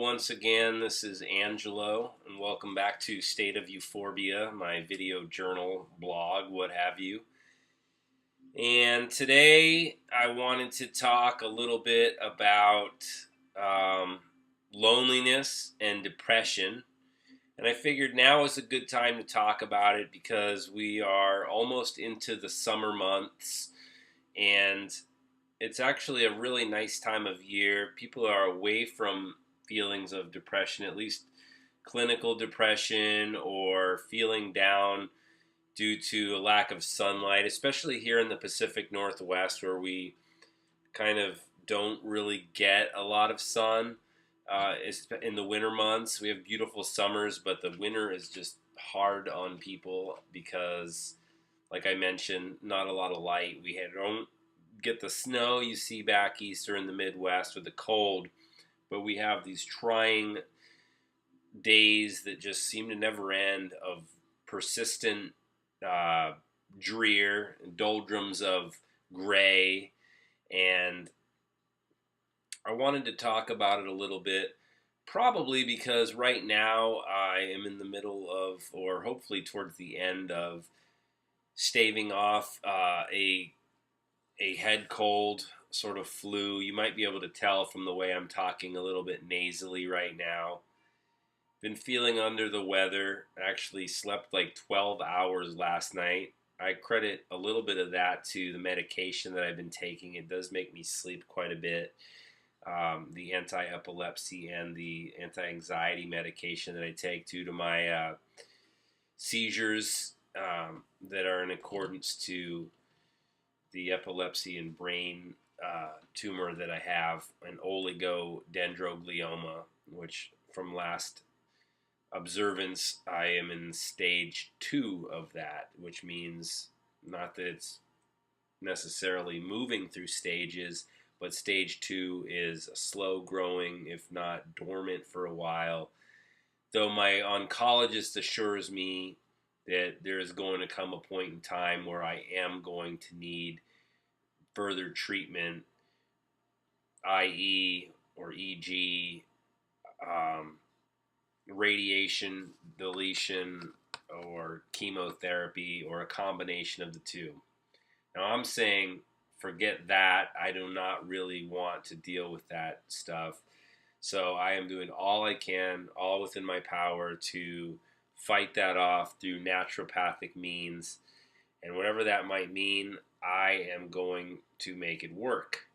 Once again, this is Angelo, and welcome back to State of Euphorbia, my video journal, blog, what have you. And today I wanted to talk a little bit about loneliness and depression. And I figured now is a good time to talk about it because we are almost into the summer months, and it's actually a really nice time of year. People are away from feelings of depression, at least clinical depression or feeling down due to a lack of sunlight, especially here in the Pacific Northwest where we kind of don't really get a lot of sun. In the winter months, we have beautiful summers, but the winter is just hard on people because, like I mentioned, not a lot of light. Don't get the snow you see back east or in the Midwest or the cold, but we have these trying days that just seem to never end of persistent drear, doldrums of gray, and I wanted to talk about it a little bit, probably because right now I am in the middle of, or hopefully towards the end of, staving off a head cold, sort of flu. You might be able to tell from the way I'm talking a little bit nasally right now. Been feeling under the weather. Actually slept like 12 hours last night. I credit a little bit of that to the medication that I've been taking. It does make me sleep quite a bit. The anti-epilepsy and the anti-anxiety medication that I take due to my seizures that are in accordance to the epilepsy and brain tumor that I have, an oligodendroglioma, which from last observance I am in stage 2 of that, which means not that it's necessarily moving through stages, but stage 2 is slow growing, if not dormant for a while. Though my oncologist assures me that there is going to come a point in time where I am going to need further treatment, i.e. or e.g. Radiation, deletion, or chemotherapy, or a combination of the two. Now I'm saying forget that. I do not really want to deal with that stuff. So I am doing all I can, all within my power, to fight that off through naturopathic means. And whatever that might mean, I am going to make it work.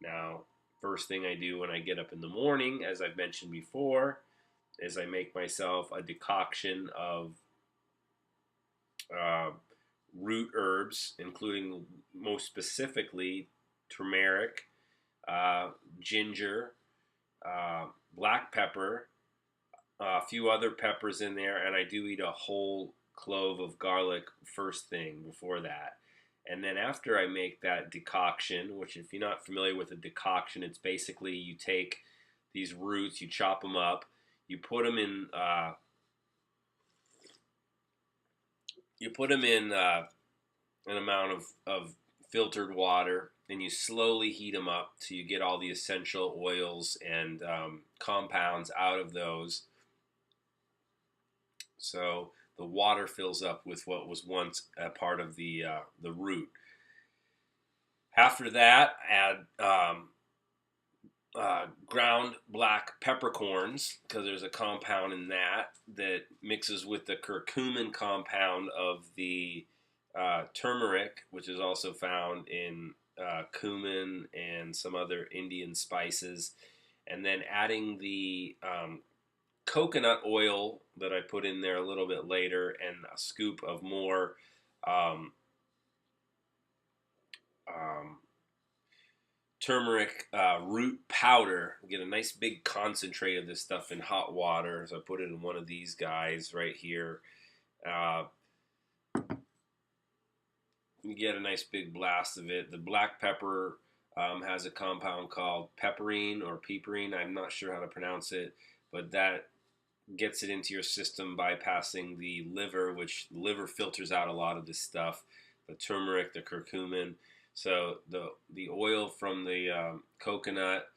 Now, first thing I do when I get up in the morning, as I've mentioned before, is I make myself a decoction of root herbs, including most specifically turmeric, ginger, black pepper, a few other peppers in there, and I do eat a whole clove of garlic first thing before that. And then after I make that decoction, which if you're not familiar with a decoction, it's basically you take these roots, you chop them up, you put them in an amount of filtered water, and you slowly heat them up till you get all the essential oils and compounds out of those. So the water fills up with what was once a part of the root. After that, add ground black peppercorns, because there's a compound in that mixes with the curcumin compound of the turmeric, which is also found in cumin and some other Indian spices, and then adding the coconut oil that I put in there a little bit later, and a scoop of more turmeric root powder. Get a nice big concentrate of this stuff in hot water. So I put it in one of these guys right here. You get a nice big blast of it. The black pepper has a compound called pepperine or piperine. I'm not sure how to pronounce it, but that gets it into your system, bypassing the liver, which the liver filters out a lot of this stuff, the turmeric, the curcumin. So the oil from the coconut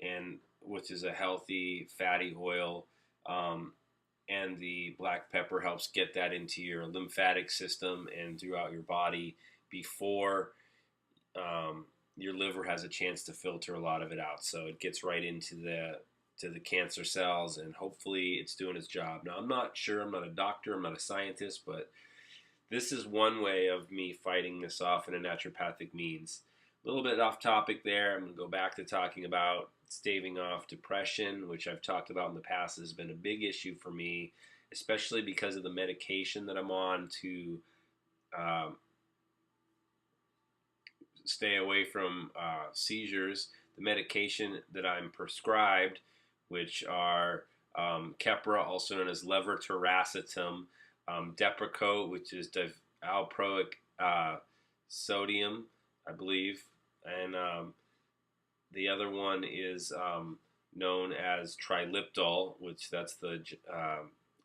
and which is a healthy fatty oil. And the black pepper helps get that into your lymphatic system and throughout your body before your liver has a chance to filter a lot of it out. So it gets right into the cancer cells, and hopefully it's doing its job. Now, I'm not sure. I'm not a doctor. I'm not a scientist, but this is one way of me fighting this off in a naturopathic means. A little bit off topic there. I'm going to go back to talking about staving off depression, which I've talked about in the past has been a big issue for me, especially because of the medication that I'm on to stay away from seizures. The medication that I'm prescribed, which are Keppra, also known as levetiracetam, Depakote, which is valproic sodium, I believe, and the other one is known as triliptol, which that's the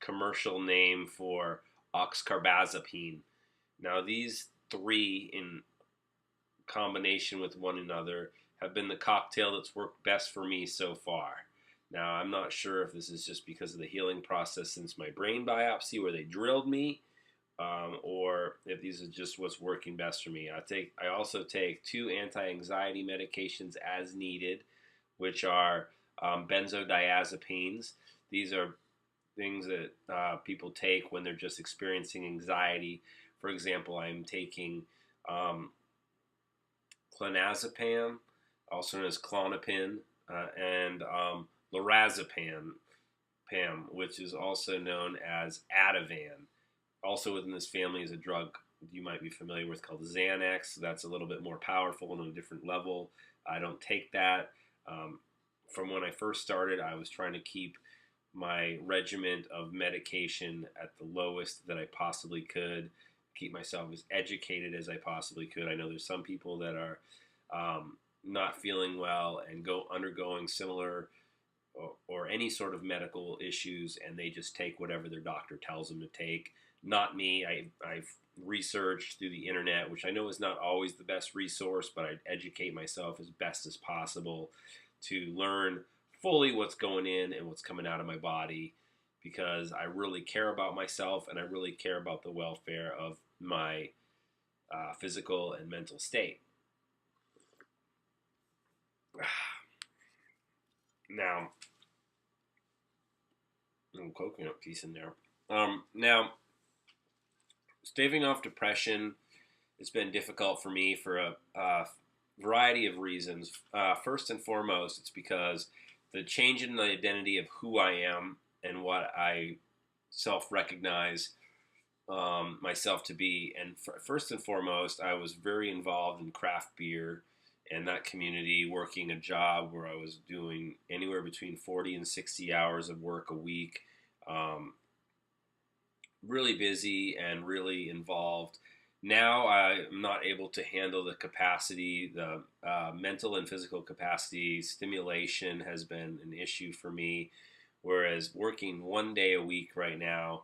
commercial name for oxcarbazepine. Now, these three in combination with one another have been the cocktail that's worked best for me so far. Now, I'm not sure if this is just because of the healing process since my brain biopsy where they drilled me, or if these are just what's working best for me. I also take 2 anti-anxiety medications as needed, which are benzodiazepines. These are things that people take when they're just experiencing anxiety. For example, I'm taking clonazepam, also known as Klonopin, and lorazepam, which is also known as Ativan. Also within this family is a drug you might be familiar with called Xanax. That's a little bit more powerful and on a different level. I don't take that. From when I first started, I was trying to keep my regimen of medication at the lowest that I possibly could, keep myself as educated as I possibly could. I know there's some people that are not feeling well and undergoing similar or any sort of medical issues, and they just take whatever their doctor tells them to take. Not me. I've researched through the internet, which I know is not always the best resource, but I educate myself as best as possible to learn fully what's going in and what's coming out of my body, because I really care about myself and I really care about the welfare of my physical and mental state. Now, a little coconut piece in there. Now, staving off depression has been difficult for me for a variety of reasons. First and foremost, it's because the change in the identity of who I am and what I self-recognize myself to be. And first and foremost, I was very involved in craft beer and that community, working a job where I was doing anywhere between 40 and 60 hours of work a week. Really busy and really involved. Now I'm not able to handle the capacity, the mental and physical capacity. Stimulation has been an issue for me, whereas working 1 day a week right now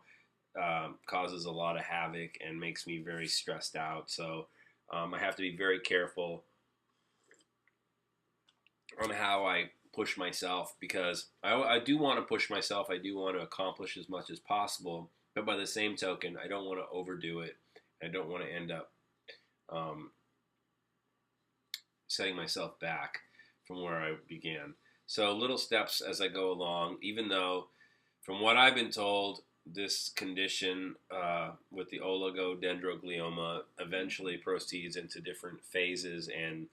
causes a lot of havoc and makes me very stressed out. So I have to be very careful on how I push myself, because I do want to push myself. I do want to accomplish as much as possible. But by the same token, I don't want to overdo it. I don't want to end up setting myself back from where I began. So little steps as I go along, even though from what I've been told, this condition with the oligodendroglioma eventually proceeds into different phases and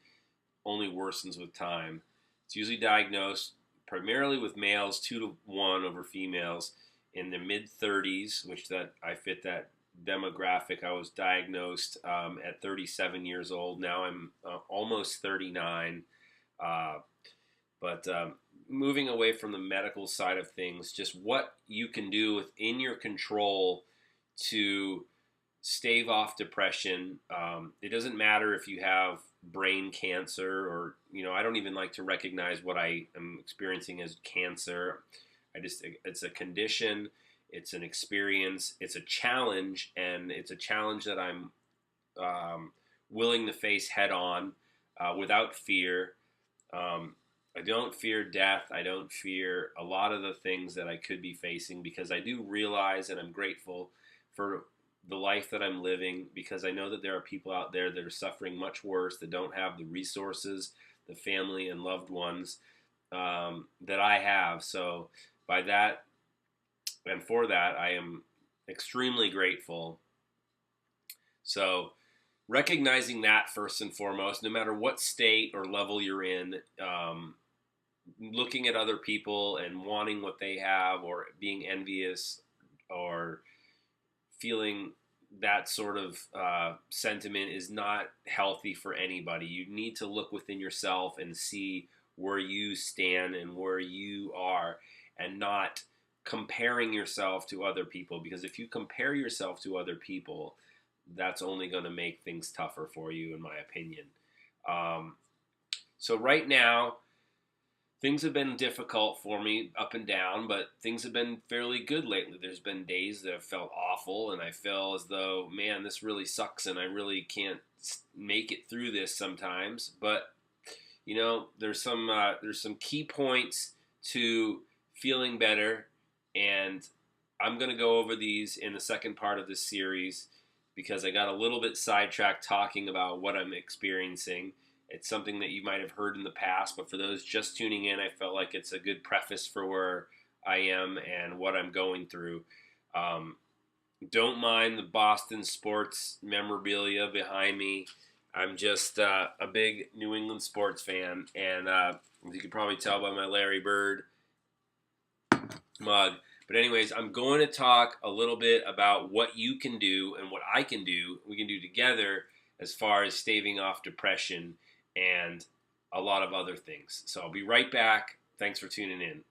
only worsens with time. It's usually diagnosed primarily with males, 2 to 1 over females, in the mid-30s, which that I fit that demographic. I was diagnosed at 37 years old. Now I'm almost 39. But moving away from the medical side of things, just what you can do within your control to stave off depression. It doesn't matter if you have brain cancer or, I don't even like to recognize what I am experiencing as cancer. It's a condition, it's an experience, it's a challenge, and it's a challenge that I'm willing to face head on without fear. I don't fear death. I don't fear a lot of the things that I could be facing, because I do realize and I'm grateful for the life that I'm living, because I know that there are people out there that are suffering much worse, that don't have the resources, the family and loved ones that I have. So by that and for that, I am extremely grateful. So recognizing that first and foremost, no matter what state or level you're in, looking at other people and wanting what they have, or being envious, or feeling that sort of sentiment is not healthy for anybody. You need to look within yourself and see where you stand and where you are, and not comparing yourself to other people, because if you compare yourself to other people, that's only going to make things tougher for you, in my opinion. Um, so right now, things have been difficult for me, up and down, but things have been fairly good lately. There's been days that have felt awful, and I feel as though, man, this really sucks, and I really can't make it through this sometimes. But there's some key points to feeling better, and I'm going to go over these in the second part of this series, because I got a little bit sidetracked talking about what I'm experiencing. It's something that you might have heard in the past, but for those just tuning in, I felt like it's a good preface for where I am and what I'm going through. Don't mind the Boston sports memorabilia behind me. I'm just a big New England sports fan, and as you can probably tell by my Larry Bird mug. But anyways, I'm going to talk a little bit about what you can do and what I can do, we can do together, as far as staving off depression and a lot of other things. So I'll be right back. Thanks for tuning in.